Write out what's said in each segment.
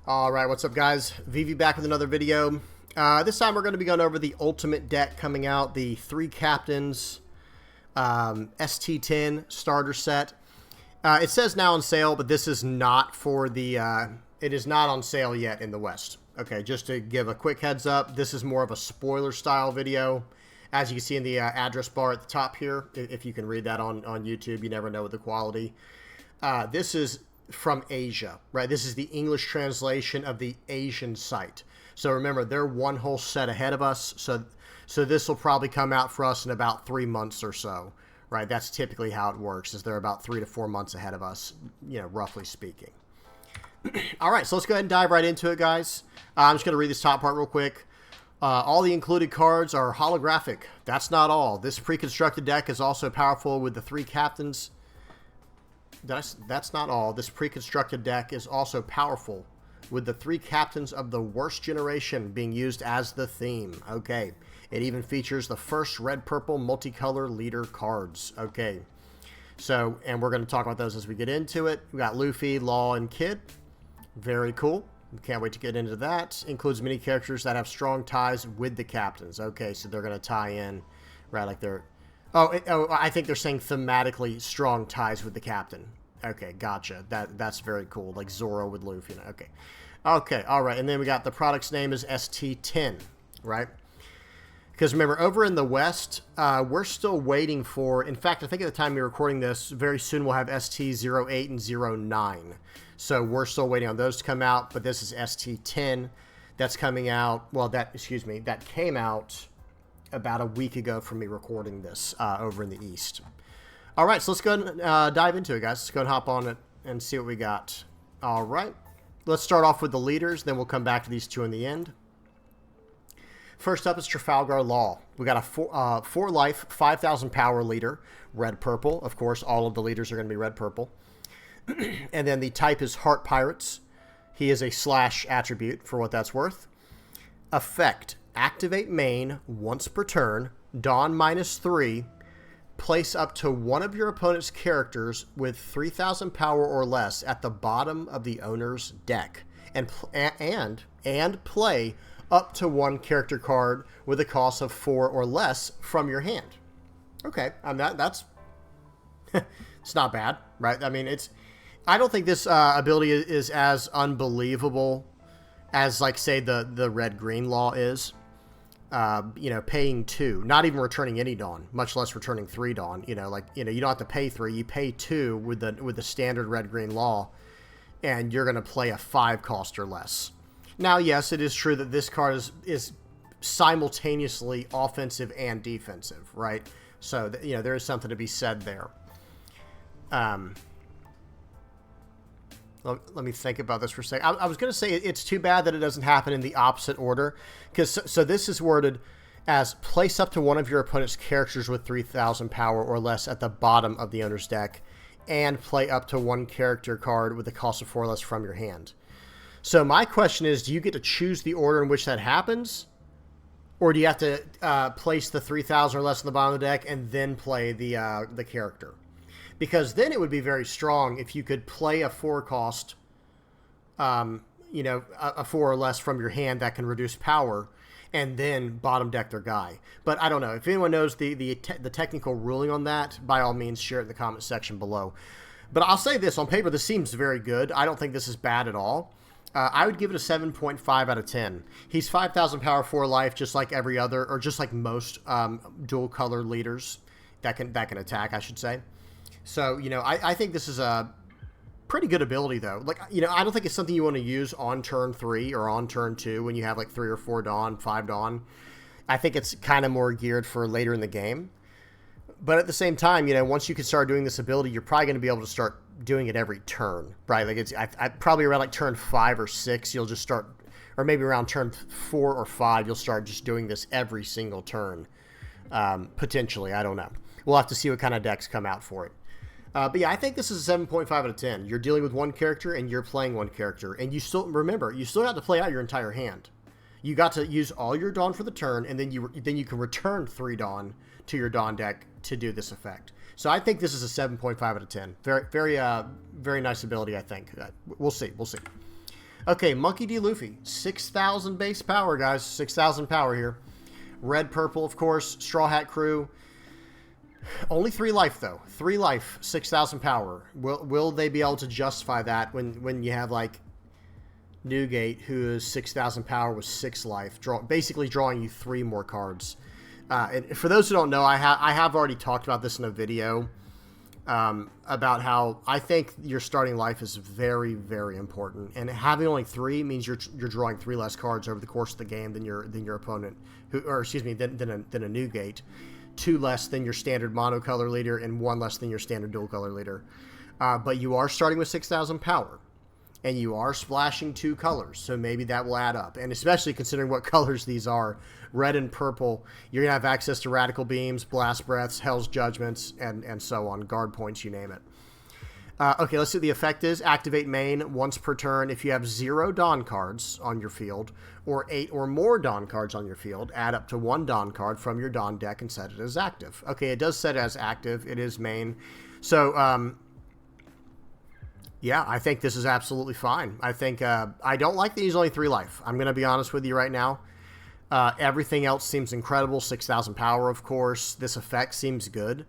Alright, what's up guys? VV back with another video. This time we're going to be going over the ultimate deck coming out, the 3 Captains ST-10 starter set. It says now on sale, but this is not for the, it is not on sale yet in the West. Okay, just to give a quick heads up, this is more of a spoiler style video. As you can see in the address bar at the top here, if you can read that on YouTube, you never know with the quality. This is from Asia, right? This is the English translation of the Asian site. So remember, they're one whole set ahead of us. So this will probably come out for us in about 3 months or so, right? That's typically how it works, is they're about 3 to 4 months ahead of us, you know, roughly speaking. All right, so let's go ahead and dive right into it, guys. I'm just going to read this top part real quick. All the included cards are holographic. That's not all. This pre-constructed deck is also powerful with the 3 Captains. That's not all. This pre-constructed deck is also powerful with the 3 Captains of the Worst Generation being used as the theme. Okay. It even features the first red-purple multicolor leader cards. Okay. So, and we're going to talk about those as we get into it. We got Luffy, Law, and Kid. Very cool. Can't wait to get into that. Includes many characters that have strong ties with the Captains. Okay, so they're going to tie in, right, like they're... Oh, I think they're saying thematically strong ties with the Captain. Okay, gotcha. That's very cool. Like Zoro with Luffy. Okay. Okay, all right. And then we got the product's name is ST-10, right? Because remember, over in the West, we're still waiting for... In fact, I think at the time we're recording this, very soon we'll have ST-08 and 09. So we're still waiting on those to come out, but this is ST-10. That's coming out... Well, that came out about a week ago from me recording this over in the East. All right, so let's go ahead and dive into it, guys. Let's go and hop on it and see what we got. All right, let's start off with the leaders, then we'll come back to these two in the end. First up is Trafalgar Law. We got a 4 life, 5,000 power leader, red-purple. Of course, all of the leaders are going to be red-purple. And then the type is Heart Pirates. He is a slash attribute for what that's worth. Effect. Activate main once per turn, Dawn -3, place up to one of your opponent's characters with 3,000 power or less at the bottom of the owner's deck, and play up to 1 character card with a cost of 4 or less from your hand. Okay, that's it's not bad, right? I mean, I don't think this ability is as unbelievable as, like, say, the red-green Law is. You know, paying 2, not even returning any Dawn, much less returning 3 Dawn. You know, like, you know, you don't have to pay 3, you pay 2 with the standard red-green Law, and you're going to play a 5 cost or less. Now, yes, it is true that this card is simultaneously offensive and defensive, right? So, you know, there is something to be said there. Let me think about this for a second. I was going to say it's too bad that it doesn't happen in the opposite order. Because so this is worded as place up to one of your opponent's characters with 3,000 power or less at the bottom of the owner's deck, and play up to 1 character card with a cost of 4 or less from your hand. So my question is, do you get to choose the order in which that happens? Or do you have to place the 3,000 or less on the bottom of the deck and then play the character? Because then it would be very strong if you could play a 4 cost, you know, a 4 or less from your hand that can reduce power, and then bottom deck their guy. But I don't know. If anyone knows the technical ruling on that, by all means, share it in the comment section below. But I'll say this, on paper, this seems very good. I don't think this is bad at all. I would give it a 7.5 out of 10. He's 5,000 power, 4 life, just like every other, or just like most dual color leaders that can attack, I should say. So, you know, I think this is a pretty good ability, though. Like, you know, I don't think it's something you want to use on turn 3 or on turn 2 when you have like 3 or 4 Dawn, 5 Dawn. I think it's kind of more geared for later in the game. But at the same time, you know, once you can start doing this ability, you're probably going to be able to start doing it every turn, right? Like, it's probably around like turn 5 or 6, you'll just start, or maybe around turn 4 or 5, you'll start just doing this every single turn. Potentially, I don't know. We'll have to see what kind of decks come out for it. But yeah, I think this is a 7.5 out of 10. You're dealing with 1 character and you're playing 1 character. And you still, remember, you still have to play out your entire hand. You got to use all your Dawn for the turn, and then you can return 3 Dawn to your Dawn deck to do this effect. So I think this is a 7.5 out of 10. Very nice ability, I think. We'll see. Okay, Monkey D. Luffy. 6,000 base power, guys. 6,000 power here. Red, purple, of course. Straw Hat Crew. Only 3 life, though. 3 life, 6,000 power. Will they be able to justify that when you have, like, Newgate, who is 6,000 power with 6 life, basically drawing you 3 more cards. And for those who don't know, I have already talked about this in a video about how I think your starting life is very, very important, and having only 3 means you're drawing 3 less cards over the course of the game than your opponent, than a Newgate, 2 less than your standard monocolor leader, and 1 less than your standard dual color leader. But you are starting with 6,000 power. And you are splashing 2 colors, so maybe that will add up. And especially considering what colors these are, red and purple, you're going to have access to Radical Beams, Blast Breaths, Hell's Judgments, and so on. Guard points, you name it. Okay, let's see what the effect is. Activate main once per turn. If you have 0 Dawn cards on your field, or 8 or more Dawn cards on your field, add up to 1 Dawn card from your Dawn deck and set it as active. Okay, it does set it as active. It is main. So, yeah, I think this is absolutely fine. I think I don't like that he's only 3 life. I'm going to be honest with you right now. Everything else seems incredible. 6,000 power, of course. This effect seems good.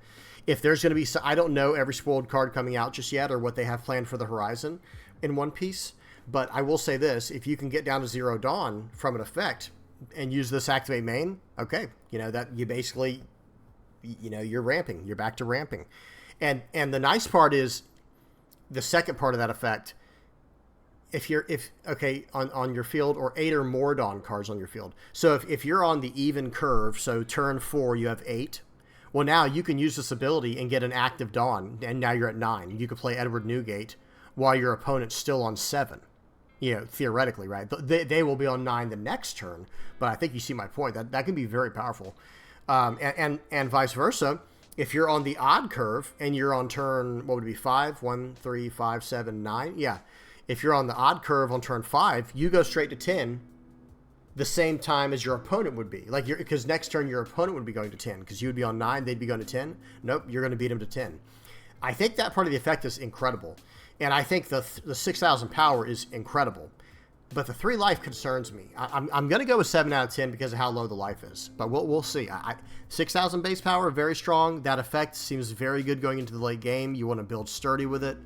If there's going to be... I don't know every spoiled card coming out just yet or what they have planned for the horizon in One Piece. But I will say this. If you can get down to 0 Dawn from an effect and use this activate main, okay. You know, that you basically... You know, you're ramping. You're back to ramping. And the nice part is... The second part of that effect, on your field, or 8 or more Dawn cards on your field. So if you're on the even curve, so turn 4, you have 8. Well, now you can use this ability and get an active Dawn, and now you're at 9. You could play Edward Newgate while your opponent's still on 7. You know, theoretically, right? They will be on 9 the next turn, but I think you see my point. That can be very powerful. And vice versa. If you're on the odd curve and you're on turn, what would it be, 5? 1, 3, 5, 7, 9? Yeah. If you're on the odd curve on turn 5, you go straight to 10 the same time as your opponent would be. Like, because next turn your opponent would be going to 10, because you would be on 9, they'd be going to 10. Nope, you're going to beat them to 10. I think that part of the effect is incredible. And I think the 6,000 power is incredible. But the 3 life concerns me. I'm going to go with 7 out of 10 because of how low the life is. But we'll see. 6,000 base power, very strong. That effect seems very good going into the late game. You want to build sturdy with it.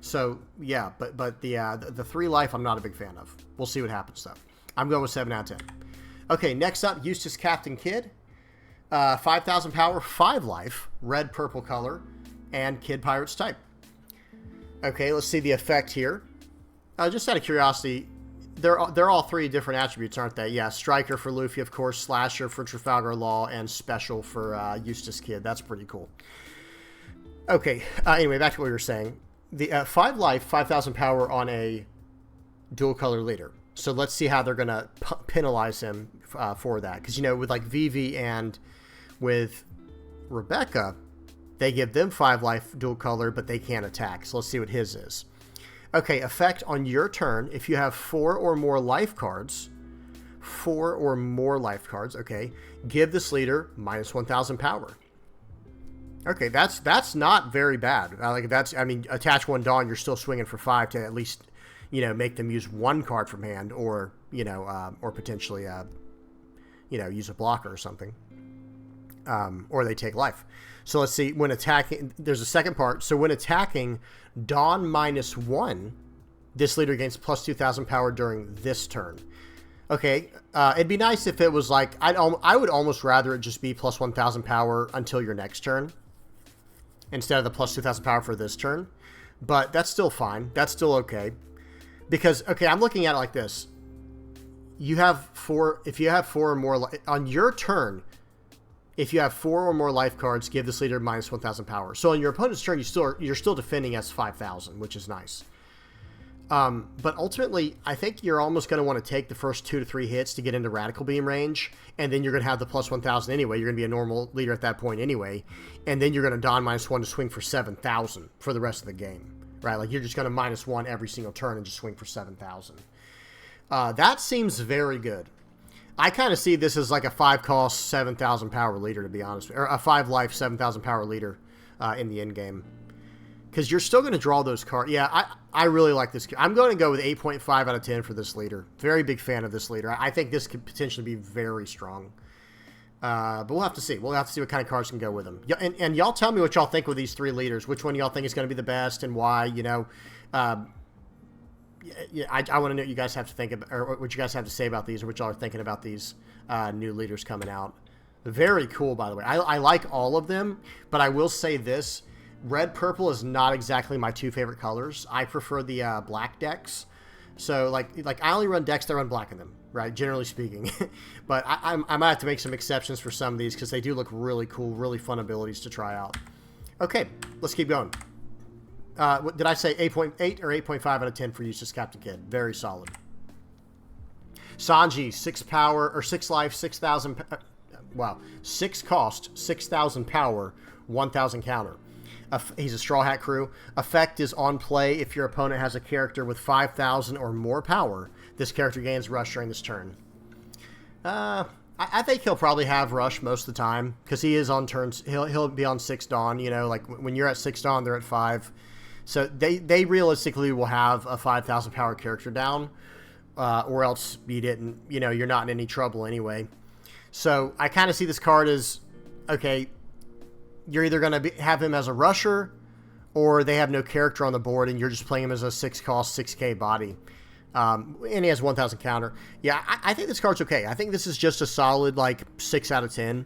So, yeah. But the 3 life I'm not a big fan of. We'll see what happens, though. I'm going with 7 out of 10. Okay, next up, Eustass Kid. 5,000 power, 5 life. Red, purple color. And Kid Pirates type. Okay, let's see the effect here. Just out of curiosity... They're all 3 different attributes, aren't they? Yeah, Striker for Luffy, of course, Slasher for Trafalgar Law, and Special for Eustass Kid. That's pretty cool. Okay, anyway, back to what we were saying. The 5 life, 5,000 power on a dual color leader. So let's see how they're going to penalize him for that. Because, you know, with like Vivi and with Rebecca, they give them 5 life dual color, but they can't attack. So let's see what his is. Okay, effect on your turn. If you have 4 or more life cards, okay, give this leader minus 1,000 power. Okay, that's not very bad. Attach 1 Dawn, you're still swinging for 5 to at least, you know, make them use 1 card from hand, or, you know, or potentially, you know, use a blocker or something. Or they take life. So let's see, when attacking, there's a second part. So when attacking, Dawn -1, this leader gains plus 2,000 power during this turn. Okay, it'd be nice if it was like, I would almost rather it just be plus 1,000 power until your next turn, instead of the plus 2,000 power for this turn. But that's still fine. That's still okay. Because, okay, I'm looking at it like this. You have 4, if you have 4 or more, on your turn, if you have 4 or more life cards, give this leader minus 1,000 power. So on your opponent's turn, you're still defending as 5,000, which is nice. But ultimately, I think you're almost going to want to take the first 2 to 3 hits to get into Radical Beam range, and then you're going to have the plus 1,000 anyway. You're going to be a normal leader at that point anyway, and then you're going to Dawn -1 to swing for 7,000 for the rest of the game, right? Like, you're just going to -1 every single turn and just swing for 7,000. That seems very good. I kind of see this as like a 5-cost, 7,000 power leader, to be honest. Or a 5 life, 7,000 power leader in the end game. Because you're still going to draw those cards. Yeah, I really like this. I'm going to go with 8.5 out of 10 for this leader. Very big fan of this leader. I think this could potentially be very strong. But we'll have to see. We'll have to see what kind of cards can go with them. And y'all tell me what y'all think with these 3 leaders. Which one y'all think is going to be the best and why, you know. I want to know what you guys have to think about, or what you guys have to say about these, or what y'all are thinking about these new leaders coming out. Very cool, by the way. I like all of them, but I will say this. Red purple is not exactly my 2 favorite colors. I prefer the black decks. So like I only run decks that run black in them, right? Generally speaking. But I might have to make some exceptions for some of these because they do look really cool, really fun abilities to try out. Okay, let's keep going. Did I say 8.8 or 8.5 out of 10 for Eustass Kid? Very solid. Sanji, 6 power or 6 life, 6,000. Wow, 6 cost, 6,000 power, 1,000 counter. He's a Straw Hat Crew. Effect is on play if your opponent has a character with 5,000 or more power. This character gains rush during this turn. I think he'll probably have rush most of the time because he is on turns. He'll be on 6 Dawn. You know, like when you're at 6 Dawn, they're at 5. So they realistically will have a 5,000 power character down, or else you didn't. You know, you're not in any trouble anyway. So I kind of see this card as okay. You're either going to have him as a rusher, or they have no character on the board, and you're just playing him as a 6 cost, 6K body. And he has 1,000 counter. Yeah, I think this card's okay. I think this is just a solid, like, 6 out of 10.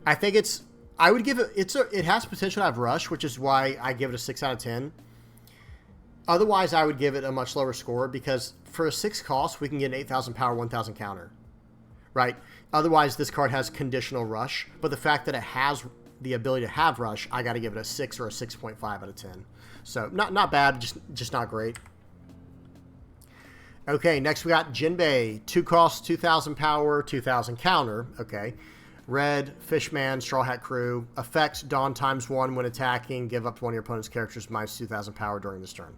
I think it's... I would give it... It has potential to have rush, which is why I give it a 6 out of 10. Otherwise, I would give it a much lower score, because for a 6 cost, we can get an 8,000 power, 1,000 counter. Right? Otherwise, this card has conditional rush, but the fact that it has the ability to have rush, I got to give it a 6 or a 6.5 out of 10. So, not bad, just not great. Okay, next we got Jinbei. 2 cost, 2,000 power, 2,000 counter. Okay. Red, Fishman, Straw Hat Crew. Effects, Dawn ×1 when attacking. Give up to one of your opponent's characters minus 2,000 power during this turn.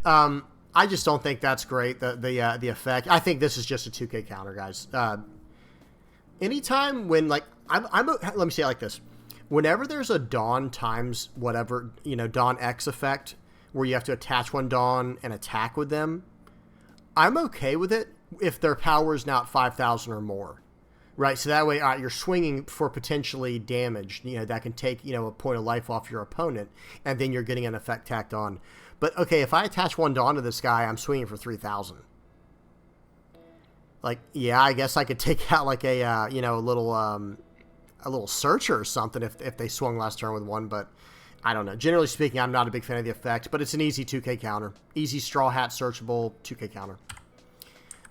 I just don't think that's great, the effect. I think this is just a 2K counter, guys. Anytime when, like, let me say it like this. Whenever there's a Dawn times whatever, you know, Dawn X effect, where you have to attach one Dawn and attack with them, I'm okay with it if their power is not 5,000 or more, right? So that way you're swinging for potentially damage, you know, that can take, you know, a point of life off your opponent, and then you're getting an effect tacked on. But, okay, if I attach one Dawn to this guy, I'm swinging for 3,000. Like, yeah, I guess I could take out, like, a, you know, a little searcher or something if they swung last turn with one, but I don't know. Generally speaking, I'm not a big fan of the effect, but it's an easy 2K counter. Easy Straw Hat searchable 2K counter.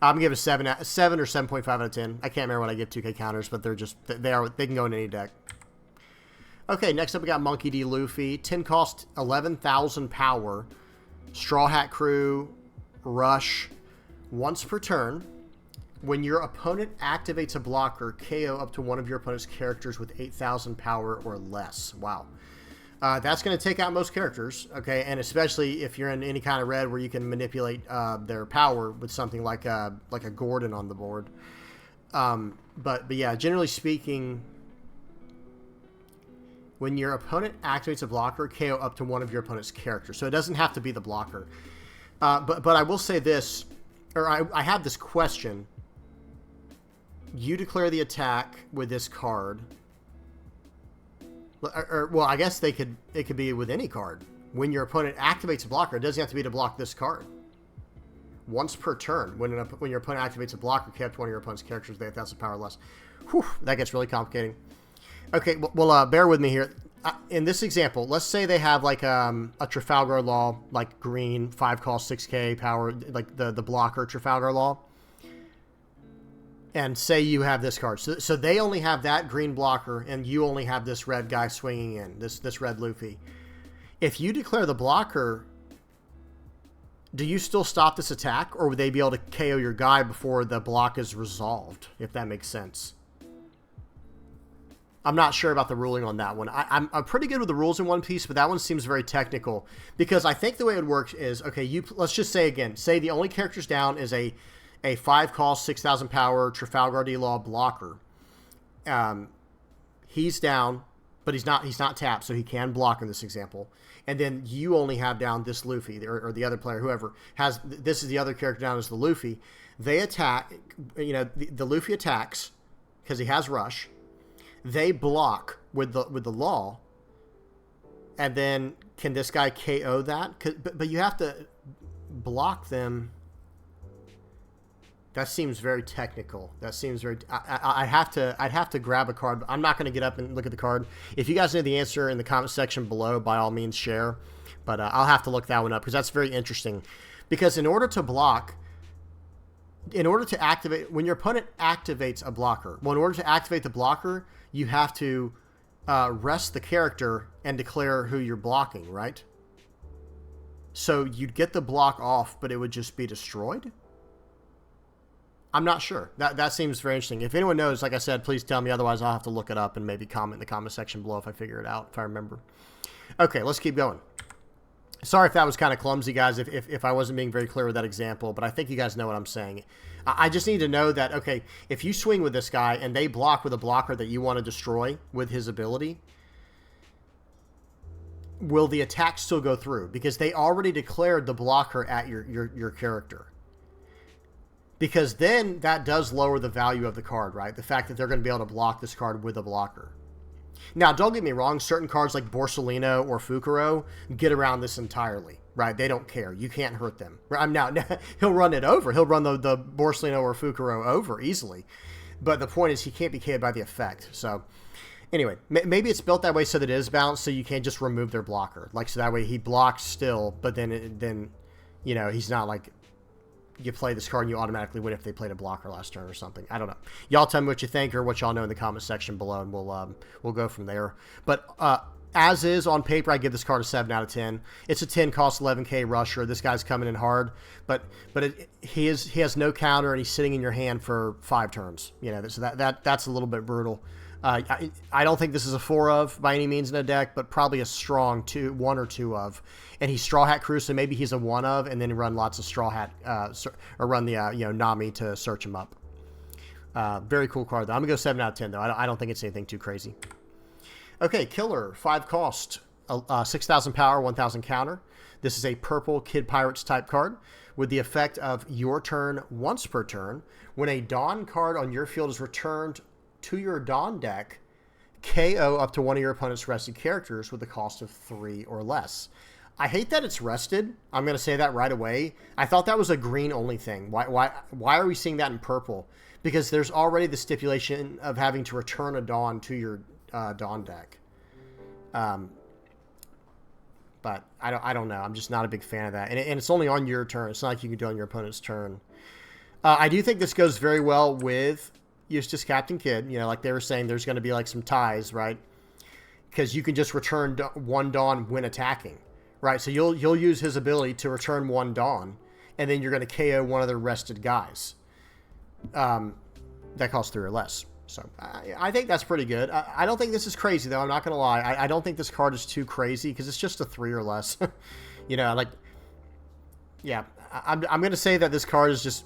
I'm going to give it a 7 or 7.5 out of 10. I can't remember what I give 2K counters, but they can go in any deck. Okay, next up we got Monkey D. Luffy. 10 cost, 11,000 power. Straw Hat Crew, Rush. Once per turn, when your opponent activates a blocker, KO up to one of your opponent's characters with 8,000 power or less. Wow. That's going to take out most characters, okay? And especially if you're in any kind of red where you can manipulate their power with something like a Gordon on the board. But yeah, generally speaking, when your opponent activates a blocker, KO up to one of your opponent's characters. So it doesn't have to be the blocker. But I will say this, or I have this question. You declare the attack with this card. Well, I guess it could be with any card. When your opponent activates a blocker, it doesn't have to be to block this card. Once per turn, when your opponent activates a blocker, kept one of your opponent's characters with 8,000 power or less. Whew, that gets really complicating. Okay, well, bear with me here. In this example, let's say they have like a Trafalgar Law, like green, 5 cost, 6K power, like the blocker Trafalgar Law. And say you have this card. So they only have that green blocker, and you only have this red guy swinging in, this red Luffy. If you declare the blocker, do you still stop this attack, or would they be able to KO your guy before the block is resolved, if that makes sense? I'm not sure about the ruling on that one. I'm pretty good with the rules in One Piece, but that one seems very technical. Because I think the way it would work is, okay, let's just say again, say the only characters down is a 5 cost, 6,000 power Trafalgar Law blocker. He's down. but he's not tapped, so he can block in this example. And then you only have down this Luffy, or the other player, whoever has, this is the other character down as the Luffy. They attack, you know, the Luffy attacks because he has rush. They block with the law, and then can this guy KO that? But you have to block them. That seems very technical. That seems very. I'd have to grab a card. But I'm not going to get up and look at the card. If you guys know the answer in the comment section below, by all means share. But I'll have to look that one up because that's very interesting. Because in order to block, in order to activate, when your opponent activates a blocker, well, in order to activate the blocker, you have to rest the character and declare who you're blocking, right? So you'd get the block off, but it would just be destroyed. I'm not sure. That seems very interesting. If anyone knows, like I said, please tell me. Otherwise, I'll have to look it up and maybe comment in the comment section below if I figure it out, if I remember. Okay, let's keep going. Sorry if that was kind of clumsy, guys, if I wasn't being very clear with that example, but I think you guys know what I'm saying. I just need to know that, okay, if you swing with this guy and they block with a blocker that you want to destroy with his ability, will the attack still go through? Because they already declared the blocker at your character. Because then that does lower the value of the card, right? The fact that they're going to be able to block this card with a blocker. Now, don't get me wrong. Certain cards like Borsalino or Fukuro get around this entirely, right? They don't care. You can't hurt them. Now he'll run it over. He'll run the Borsalino or Fukuro over easily. But the point is he can't be KO'd by the effect. So anyway, maybe it's built that way so that it is balanced so you can't just remove their blocker. Like, so that way he blocks still, but then you know, he's not like... you play this card and you automatically win if they played a blocker last turn or something. I don't know. Y'all tell me what you think or what y'all know in the comment section below, and we'll go from there. But as is on paper, I give this card a 7 out of 10. It's a 10 cost 11k rusher. This guy's coming in hard, but he has no counter and he's sitting in your hand for 5 turns. You know, so that's a little bit brutal. I don't think this is a 4 of by any means in a deck, but probably a strong 1 or 2 of. And he's Straw Hat Crew, so maybe he's a 1 of, and then run lots of Straw Hat, or run the Nami to search him up. Very cool card though. I'm gonna go 7 out of 10 though. I don't think it's anything too crazy. Okay, Killer, 5 cost, 6,000 power, 1,000 counter. This is a purple Kid Pirates type card with the effect of your turn once per turn. When a Dawn card on your field is returned to your Dawn deck, KO up to one of your opponent's rested characters with a cost of 3 or less. I hate that it's rested. I'm going to say that right away. I thought that was a green only thing. Why are we seeing that in purple? Because there's already the stipulation of having to return a Dawn to your Dawn deck. But I don't know. I'm just not a big fan of that. And it's only on your turn. It's not like you can do it on your opponent's turn. I do think this goes very well with Eustass Kid. You know, like they were saying, there's going to be like some ties, right? Because you can just return 1 Dawn when attacking, right? So you'll use his ability to return 1 Dawn, and then you're going to KO one of the rested guys. That costs 3 or less. So I think that's pretty good. I don't think this is crazy, though. I'm not going to lie. I don't think this card is too crazy because it's just a 3 or less. You know, like, yeah, I'm going to say that this card is just,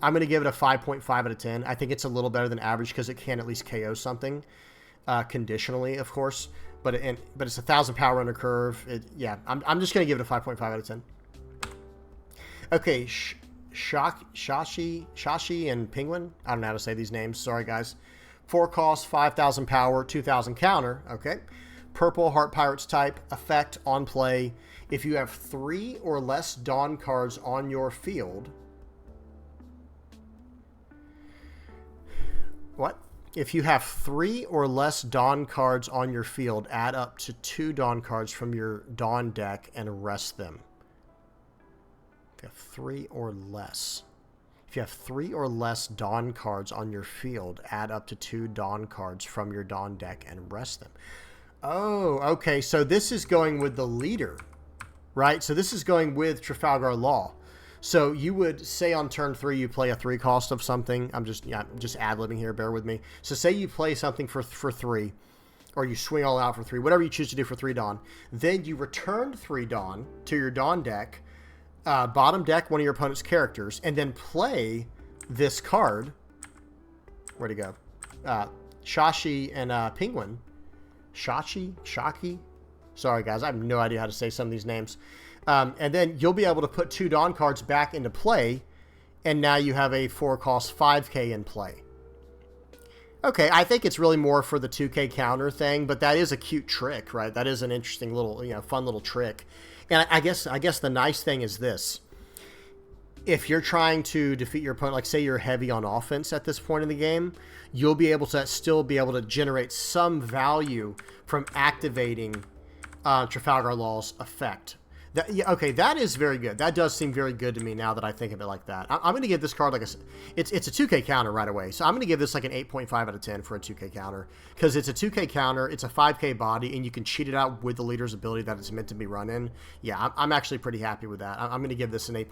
I'm going to give it a 5.5 out of 10. I think it's a little better than average because it can at least KO something, conditionally, of course. But it's 1,000 power under curve. Yeah, I'm just going to give it a 5.5 out of 10. Okay, Shashi and Penguin. I don't know how to say these names. Sorry, guys. 4 cost, 5,000 power, 2,000 counter. Okay. Purple Heart Pirates type. Effect on play. If you have 3 or less Dawn cards on your field. What? If you have 3 or less Dawn cards on your field, add up to 2 Dawn cards from your Dawn deck and rest them. If you have 3 or less. If you have 3 or less Dawn cards on your field, add up to 2 Dawn cards from your Dawn deck and rest them. Oh, okay. So this is going with the leader, right? So this is going with Trafalgar Law. So you would say on turn 3 you play a 3 cost of something. I'm just ad-libbing here. Bear with me. So say you play something for 3, or you swing all out for 3, whatever you choose to do for 3 Dawn. Then you return 3 Dawn to your Dawn deck. Bottom deck one of your opponent's characters, and then play this card. Where'd it go? Shashi and Penguin. Shaki. Sorry, guys. I have no idea how to say some of these names. And then you'll be able to put 2 Dawn cards back into play, and now you have a 4-cost 5K in play. Okay, I think it's really more for the 2K counter thing, but that is a cute trick, right? That is an interesting little, fun little trick. And I guess the nice thing is this. If you're trying to defeat your opponent, like say you're heavy on offense at this point in the game, you'll be able to still be able to generate some value from activating Trafalgar Law's effect. Okay, that is very good. That does seem very good to me now that I think of it like that. I'm going to give this card it's a 2K counter right away. So I'm going to give this like an 8.5 out of 10 for a 2K counter because it's a 2K counter, it's a 5K body, and you can cheat it out with the leader's ability that it's meant to be run in. Yeah, I'm actually pretty happy with that. I'm going to give this an 8.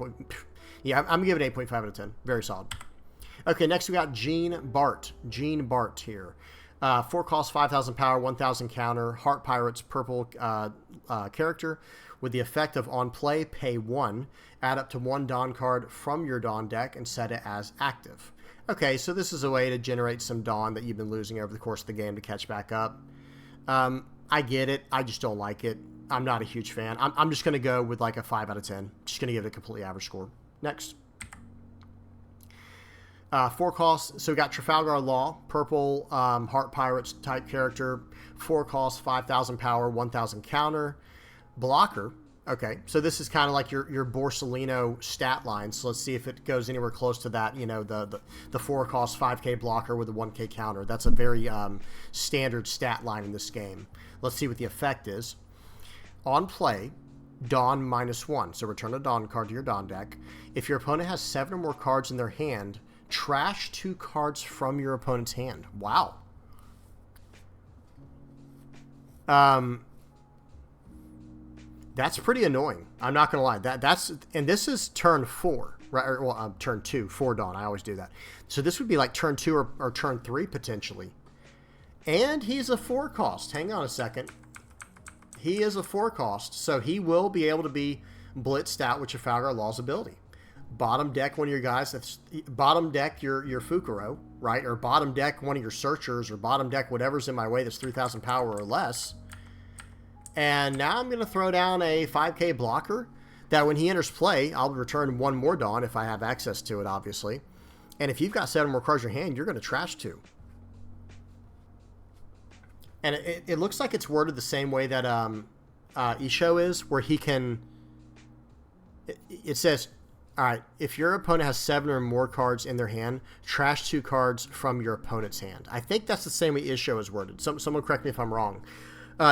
Yeah, I'm going to give it 8.5 out of 10. Very solid. Okay, next we got Gene Bart. Gene Bart here. 4 cost, 5,000 power, 1,000 counter, Heart Pirates purple character. With the effect of on play, pay 1, add up to 1 Dawn card from your Dawn deck and set it as active. Okay, so this is a way to generate some Dawn that you've been losing over the course of the game to catch back up. I get it. I just don't like it. I'm not a huge fan. I'm just going to go with like a 5 out of 10. Just going to give it a completely average score. Next. 4 costs. So we got Trafalgar Law, purple Heart Pirates type character. 4 costs, 5,000 power, 1,000 counter. Blocker. Okay, so this is kind of like your Borsellino stat line. So let's see if it goes anywhere close to that. The 4 cost 5K blocker with a 1K counter. That's a very standard stat line in this game. Let's see what the effect is. On play, Dawn -1. So return a Dawn card to your Dawn deck. If your opponent has 7 or more cards in their hand, trash 2 cards from your opponent's hand. Wow. That's pretty annoying. I'm not gonna lie. And this is turn 4, right? Well, turn 2 for Dawn. I always do that. So this would be like turn 2 or turn 3 potentially. And he's a 4 cost. Hang on a second. He is a 4 cost, so he will be able to be blitzed out with Trafalgar Law's ability. Bottom deck one of your guys. That's bottom deck your Fukuro, right? Or bottom deck one of your searchers, or bottom deck whatever's in my way that's 3,000 power or less. And now I'm going to throw down a 5K blocker that when he enters play, I'll return 1 more Dawn if I have access to it, obviously. And if you've got 7 more cards in your hand, you're going to trash 2. And it looks like it's worded the same way that Isho is, where he can... It says, all right, if your opponent has 7 or more cards in their hand, trash 2 cards from your opponent's hand. I think that's the same way Isho is worded. Someone correct me if I'm wrong.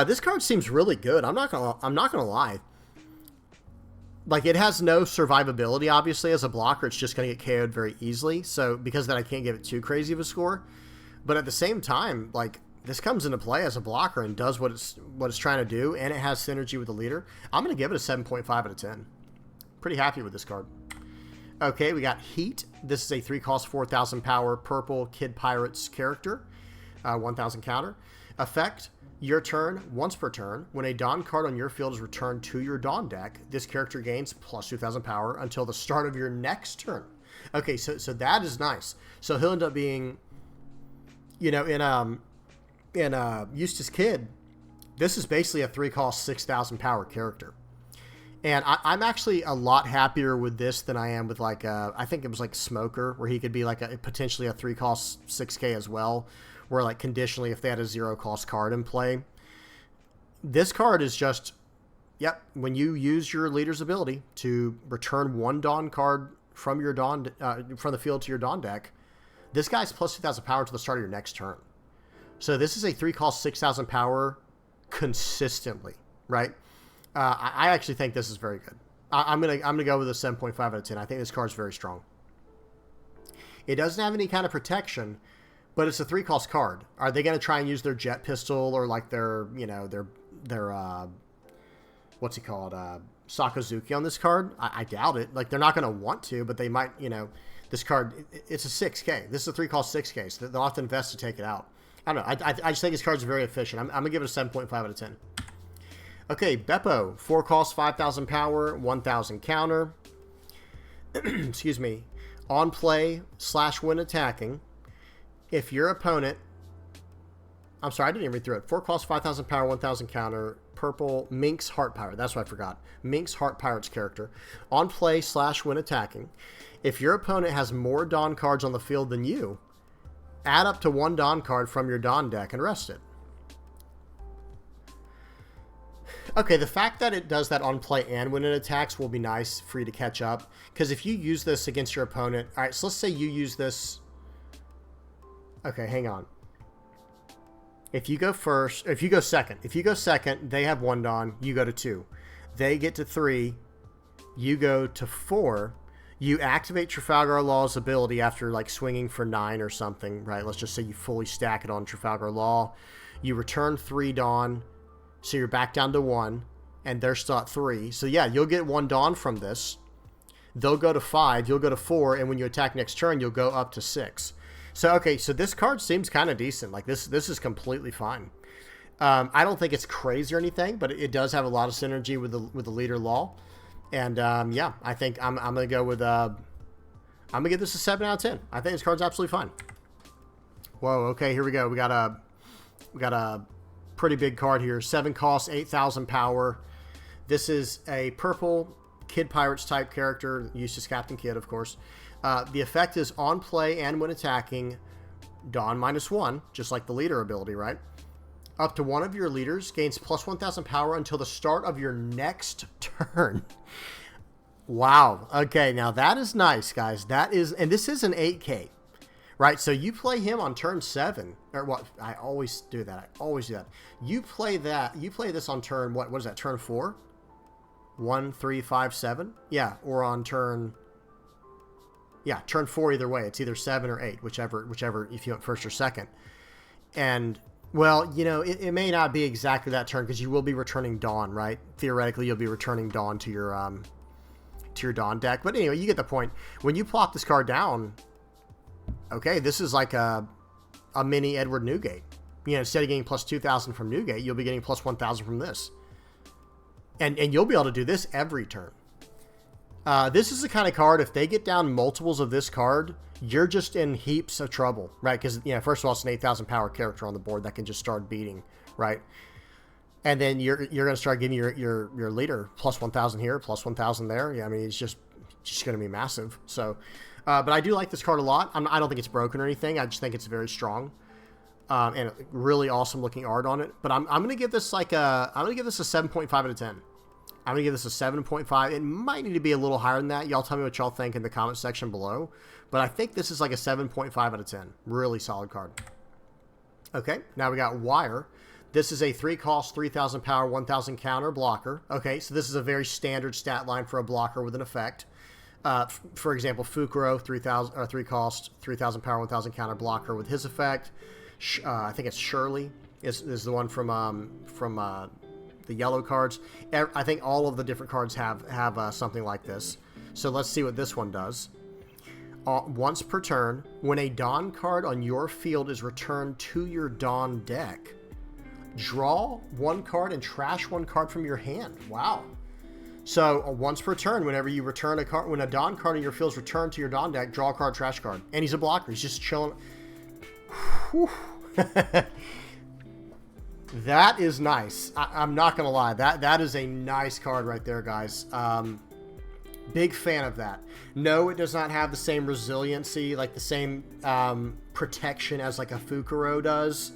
This card seems really good. I'm not gonna lie. Like, it has no survivability, obviously, as a blocker. It's just gonna get KO'd very easily. So because of that, I can't give it too crazy of a score. But at the same time, like, this comes into play as a blocker and does what it's trying to do, and it has synergy with the leader. I'm gonna give it a 7.5 out of 10. Pretty happy with this card. Okay, we got Heat. This is a 3 cost, 4,000 power purple Kid Pirates character. 1,000 counter. Effect. Your turn, once per turn, when a Dawn card on your field is returned to your Dawn deck, this character gains plus 2,000 power until the start of your next turn. Okay, so that is nice. So he'll end up being, in Eustass Kid, this is basically a 3 cost, 6,000 power character. And I'm actually a lot happier with this than I am with like, I think it was like Smoker, where he could be like potentially a 3 cost 6K as well, where like conditionally if they had a 0 cost card in play. This card is just, yep, when you use your leader's ability to return 1 Dawn card from your Dawn from the field to your Dawn deck, this guy's plus 2,000 power to the start of your next turn. So this is a 3 cost 6,000 power consistently, right? I actually think this is very good. I'm gonna go with a 7.5 out of 10. I think this card's very strong. It doesn't have any kind of protection, but it's a 3 cost card. Are they going to try and use their jet pistol or like their what's it called, Sakazuki on this card? I doubt it. Like, they're not going to want to, but they might. This card, it's a 6K. This is a 3 cost 6K, so they'll have to invest to take it out. I don't know. I just think this card's very efficient. I'm gonna give it a 7.5 out of 10. Okay, Beppo, 4 cost, 5,000 power, 1,000 counter. Excuse me. On play / when attacking, if your opponent, I'm sorry, I didn't even read through it. 4 cost, 5,000 power, 1,000 counter. Purple, Minx Heart Pirate. That's what I forgot. Minx Heart Pirate's character. On play / when attacking, if your opponent has more Dawn cards on the field than you, add up to 1 Dawn card from your Dawn deck and rest it. Okay, the fact that it does that on play and when it attacks will be nice for you to catch up. Because if you use this against your opponent... Alright, so let's say you use this... Okay, hang on. If you go first... If you go second. If you go second, they have 1 Dawn. You go to 2. They get to 3. You go to 4. You activate Trafalgar Law's ability after, like, swinging for 9 or something, right? Let's just say you fully stack it on Trafalgar Law. You return 3 Dawn... So you're back down to 1, and they're still at 3. So yeah, you'll get 1 Dawn from this. They'll go to 5, you'll go to 4, and when you attack next turn, you'll go up to 6. So, okay, so this card seems kind of decent. Like, this is completely fine. I don't think it's crazy or anything, but it does have a lot of synergy with the leader Law. And, yeah, I think I'm going to go with... I'm going to give this a 7 out of 10. I think this card's absolutely fine. Whoa, okay, here we go. We got a pretty big card here. 7 cost, 8,000 power. This is a purple Kid Pirates type character. Eustass Kid, of course. The effect is on play and when attacking, Dawn -1, just like the leader ability, right? Up to one of your leaders gains plus 1,000 power until the start of your next turn. Wow. Okay, now that is nice, guys. That is, and this is an 8K. Right, so you play him on turn 7, or what? I always do that. You play this on turn, what is that, turn 4? 1, 3, 5, 7? Yeah, or on turn, yeah, turn 4 either way. It's either 7 or 8, whichever, if you went first or second. And, well, you know, it may not be exactly that turn, because you will be returning Dawn, right? Theoretically, you'll be returning Dawn to your Dawn deck. But anyway, you get the point. When you plop this card down... Okay, this is like a mini Edward Newgate. You know, instead of getting plus 2,000 from Newgate, you'll be getting plus 1,000 from this. And you'll be able to do this every turn. This is the kind of card, if they get down multiples of this card, you're just in heaps of trouble, right? Because, you know, first of all, it's an 8,000 power character on the board that can just start beating, right? And then you're going to start giving your leader plus 1,000 here, plus 1,000 there. Yeah, I mean, it's just going to be massive. So... but I do like this card a lot. I don't think it's broken or anything. I just think it's very strong, and really awesome looking art on it. But I'm gonna give this a 7.5 out of 10. I'm gonna give this a 7.5. It might need to be a little higher than that. Y'all tell me what y'all think in the comment section below. But I think this is like a 7.5 out of 10. Really solid card. Okay, now we got Wire. This is a 3 cost, 3,000 power, 1,000 counter blocker. Okay, so this is a very standard stat line for a blocker with an effect. For example, Fukuro, 3 cost, 3,000 power, 1,000 counter blocker with his effect. I think it's Shirley is the one from the yellow cards. I think all of the different cards have something like this. So let's see what this one does. Once per turn, when a Dawn card on your field is returned to your Dawn deck, draw 1 card and trash 1 card from your hand. Wow. So once per turn, whenever you return a card, when a Dawn card in your field is returned to your Dawn deck, draw a card, trash card. And he's a blocker. He's just chilling. That is nice. I'm not going to lie. That is a nice card right there, guys. Big fan of that. No, it does not have the same resiliency, like the same protection as like a Fukuro does.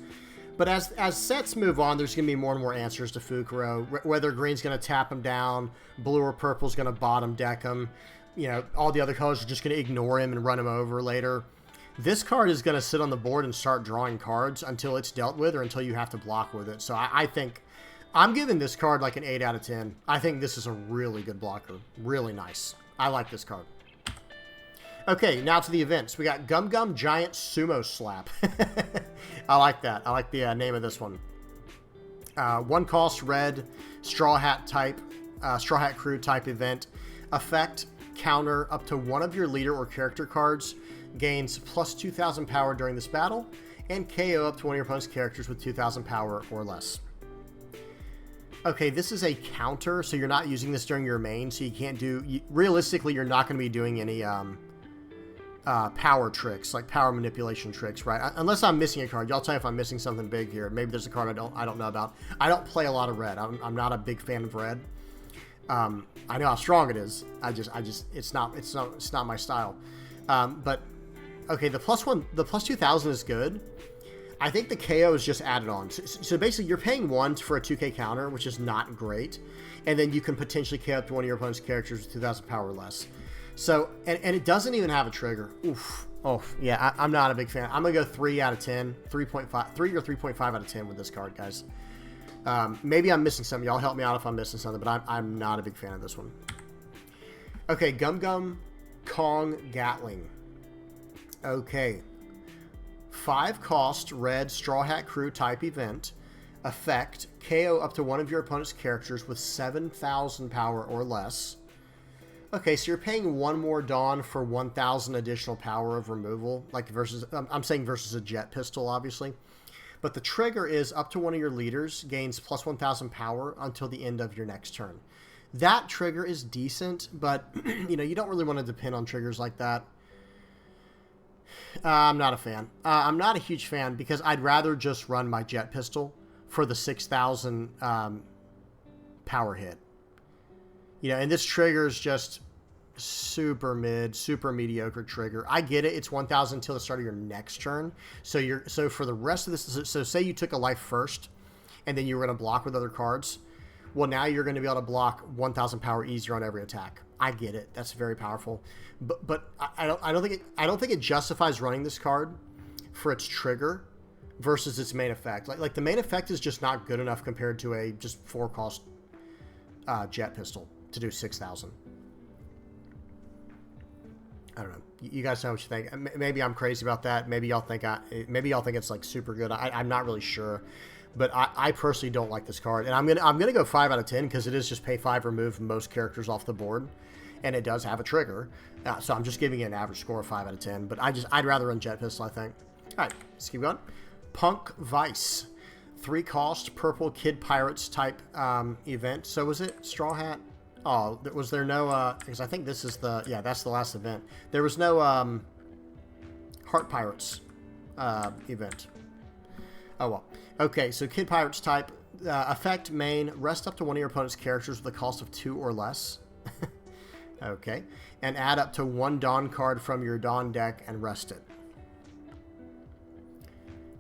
But as sets move on, there's going to be more and more answers to Fukuro. Whether green's going to tap him down, blue or purple's going to bottom deck him. You know, all the other colors are just going to ignore him and run him over later. This card is going to sit on the board and start drawing cards until it's dealt with or until you have to block with it. So I think I'm giving this card like an 8 out of 10. I think this is a really good blocker. Really nice. I like this card. Okay, now to the events. We got Gum Gum Giant Sumo Slap. I like that. I like the name of this one. 1 cost, red, Straw Hat Crew type event. Effect, counter up to one of your leader or character cards. Gains plus 2,000 power during this battle. And KO up to one of your opponent's characters with 2,000 power or less. Okay, this is a counter, so you're not using this during your main, so you can't do... realistically, you're not going to be doing any... power tricks, like power manipulation tricks, right? Unless I'm missing a card. Y'all tell me if I'm missing something big here. Maybe there's a card I don't know about. I don't play a lot of red. I'm not a big fan of red. I know how strong it is. It's not my style. But okay, the plus 2000 is good. I think the KO is just added on. So basically, you're paying 1 for a 2K counter, which is not great, and then you can potentially KO up to one of your opponent's characters with 2,000 power or less. So, and it doesn't even have a trigger. Oof. Oh, yeah, I'm not a big fan. I'm going to go 3 out of 10, 3.5, 3 or 3.5 out of 10 with this card, guys. Maybe I'm missing something. Y'all help me out if I'm missing something, but I'm not a big fan of this one. Okay, Gum Gum Kong Gatling. Okay. 5 cost red Straw Hat Crew type event. Effect, KO up to one of your opponent's characters with 7,000 power or less. Okay, so you're paying 1 more Dawn for 1,000 additional power of removal, like versus, I'm saying versus a jet pistol, obviously. But the trigger is up to one of your leaders gains plus 1,000 power until the end of your next turn. That trigger is decent, but you don't really want to depend on triggers like that. I'm not a fan. I'm not a huge fan because I'd rather just run my jet pistol for the 6,000 power hit. And this trigger is just super mediocre trigger. I get it. It's 1,000 until the start of your next turn. So for the rest of this, so say you took a life first, and then you were going to block with other cards. Well, now you're going to be able to block 1,000 power easier on every attack. I get it. That's very powerful. But I don't think it justifies running this card for its trigger versus its main effect. Like the main effect is just not good enough compared to a just 4 cost jet pistol to do 6,000. I don't know. You guys know what you think. Maybe I'm crazy about that. Maybe y'all think it's like super good. I'm not really sure, but I personally don't like this card, and I'm gonna go 5 out of 10 because it is just pay 5, remove most characters off the board, and it does have a trigger. So I'm just giving it an average score of 5 out of 10. But I'd rather run jet pistol, I think. All right, let's keep going. Punk Vice, 3 cost purple Kid Pirates type event. So was it Straw Hat? Oh, was there no, because I think this is that's the last event. There was no Heart Pirates event. Oh, well. Okay, so Kid Pirates type, effect main, rest up to one of your opponent's characters with a cost of 2 or less. Okay, and add up to 1 Dawn card from your Dawn deck and rest it.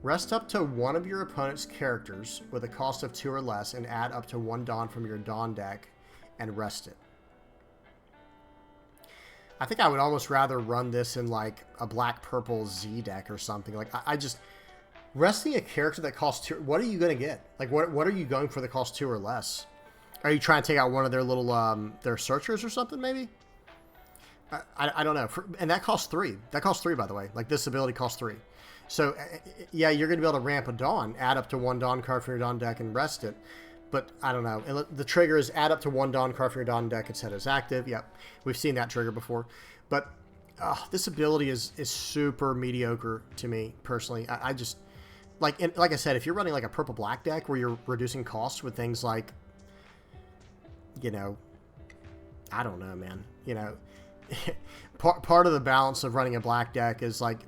Rest up to one of your opponent's characters with a cost of 2 or less and add up to 1 Dawn from your Dawn deck and rest it. I think I would almost rather run this in like a black-purple Z deck or something. Like I just resting a character that costs 2. What are you going to get? Like what are you going for that costs 2 or less? Are you trying to take out one of their little their searchers or something maybe? I don't know. And that costs 3. That costs 3, by the way. Like this ability costs 3. So yeah, you're going to be able to ramp a Dawn, add up to 1 Dawn card from your Dawn deck and rest it. But I don't know. The trigger is add up to 1 Dawn card from your Dawn deck and set as active. Yep, we've seen that trigger before. But this ability is super mediocre to me personally. I just like I said, if you're running like a purple black deck where you're reducing costs with things like, I don't know, man. Part of the balance of running a black deck is like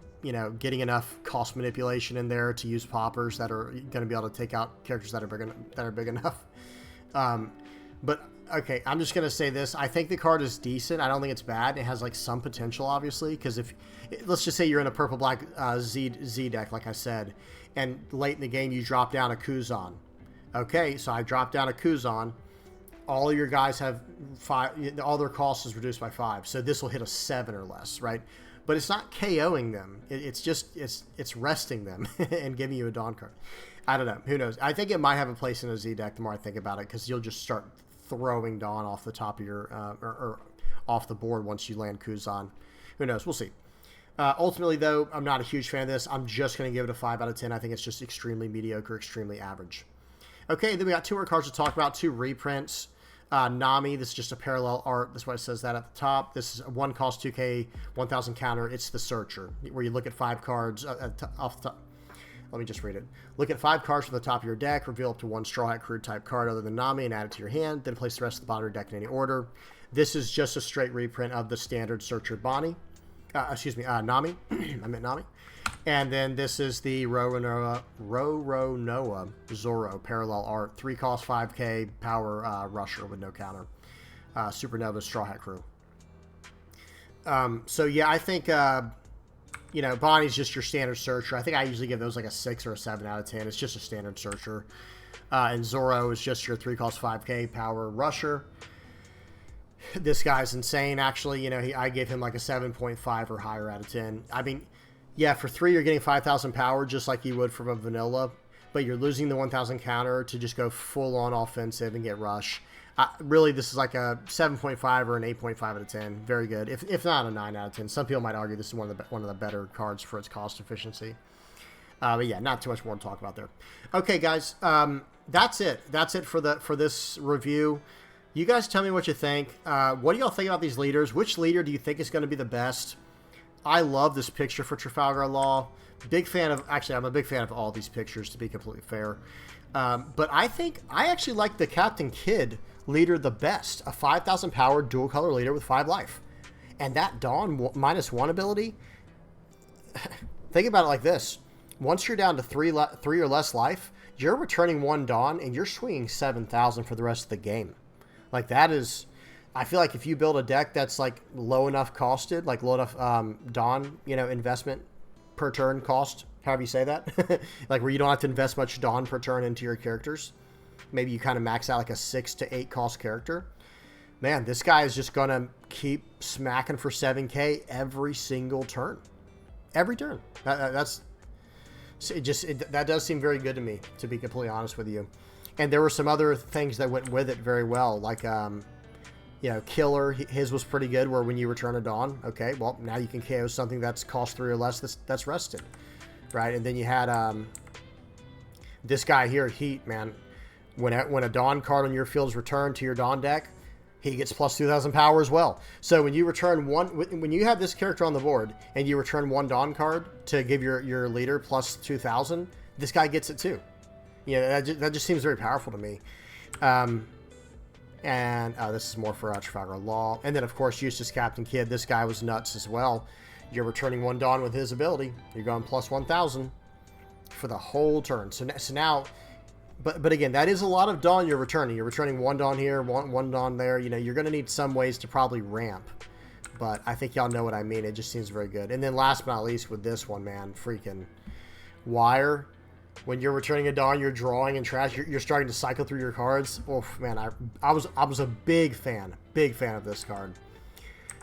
getting enough cost manipulation in there to use poppers that are going to be able to take out characters that are big enough. But okay, I'm just going to say this. I think the card is decent. I don't think it's bad. It has like some potential, obviously, because let's just say you're in a purple black Z deck, like I said, and late in the game you drop down a Kuzan. Okay, so I drop down a Kuzan. All your guys have 5. All their cost is reduced by 5. So this will hit a 7 or less, right? But it's not KOing them. It's just it's resting them and giving you a Dawn card. I don't know. Who knows? I think it might have a place in a Z deck the more I think about it, because you'll just start throwing Dawn off the top of your or off the board once you land Kuzan. Who knows? We'll see. Ultimately, though, I'm not a huge fan of this. I'm just going to give it a 5 out of 10. I think it's just extremely mediocre, extremely average. Okay, then we got 2 more cards to talk about. 2 reprints. Nami, this is just a parallel art. That's why it says that at the top. This is 1 cost 2k, 1000 counter. It's the Searcher, where you look at 5 cards off the top. Let me just read it. Look at 5 cards from the top of your deck, reveal up to 1 Straw Hat Crew type card other than Nami, and add it to your hand. Then place the rest of the bottom of your deck in any order. This is just a straight reprint of the standard Searcher Bonnie. excuse me, Nami. I meant Nami. And then this is the Roronoa Zoro parallel art. 3 cost 5k power rusher with no counter. Supernova Straw Hat Crew. So yeah, I think you know, Bonnie's just your standard searcher. I think I usually give those like a 6 or a 7 out of 10. It's just a standard searcher. And Zoro is just your 3 cost 5k power rusher. This guy's insane, actually. You know, I gave him like a 7.5 or higher out of 10. I mean, yeah, for 3, you're getting 5,000 power just like you would from a vanilla, but you're losing the 1,000 counter to just go full-on offensive and get rush. Really, this is like a 7.5 or an 8.5 out of 10. Very good, if not a 9 out of 10. Some people might argue this is one of the better cards for its cost efficiency. But yeah, not too much more to talk about there. Okay, guys, that's it. That's it for this review. You guys tell me what you think. What do y'all think about these leaders? Which leader do you think is going to be the best? I love this picture for Trafalgar Law. Big fan of, actually, I'm a big fan of all these pictures, to be completely fair. But I think I actually like the Captain Kid leader the best. A 5,000 power dual color leader with 5 life. And that Dawn -1 ability, think about it like this. Once you're down to 3 or less life, you're returning 1 Dawn and you're swinging 7,000 for the rest of the game. Like, that is, I feel like if you build a deck that's like low enough costed, like low enough Dawn, you know, investment per turn cost, however you say that, like where you don't have to invest much Dawn per turn into your characters. Maybe you kind of max out like a 6 to 8 cost character. Man, this guy is just going to keep smacking for 7k every single turn. Every turn. That does seem very good to me, to be completely honest with you. And there were some other things that went with it very well, like, you know, Killer, his was pretty good, where when you return a Dawn, okay, well, now you can KO something that's cost 3 or less that's rested, right? And then you had this guy here, Heat, man. When a Dawn card on your field is returned to your Dawn deck, he gets plus 2,000 power as well. So when you return when you have this character on the board and you return 1 Dawn card to give your leader plus 2,000, this guy gets it too. You know, that just seems very powerful to me. And this is more for Trafalgar Law. And then, of course, Eustass Captain Kid. This guy was nuts as well. You're returning 1 Dawn with his ability. You're going plus 1,000 for the whole turn. So now, but again, that is a lot of Dawn you're returning. You're returning 1 Dawn here, one Dawn there. You know, you're going to need some ways to probably ramp. But I think y'all know what I mean. It just seems very good. And then last but not least with this one, man, freaking Wire. When you're returning a Dawn, you're drawing and trash. You're starting to cycle through your cards. Oh man, I was a big fan of this card.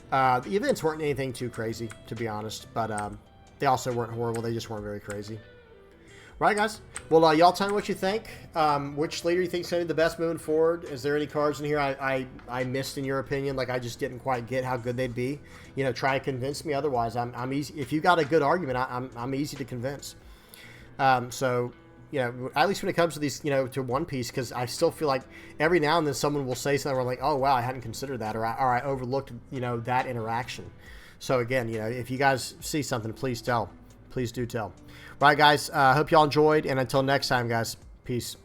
The events weren't anything too crazy, to be honest, but they also weren't horrible. They just weren't very crazy. Right, guys? Well, y'all tell me what you think. Which leader you think is going to be the best moving forward? Is there any cards in here I missed in your opinion? Like I just didn't quite get how good they'd be. You know, try to convince me. Otherwise, I'm easy. If you got a good argument, I'm easy to convince. So, you know, at least when it comes to these, you know, to One Piece, because I still feel like every now and then someone will say something where I'm like, oh, wow, I hadn't considered that, or I overlooked, you know, that interaction. So, again, you know, if you guys see something, please tell. Please do tell. Right, guys, hope y'all enjoyed, and until next time, guys, peace.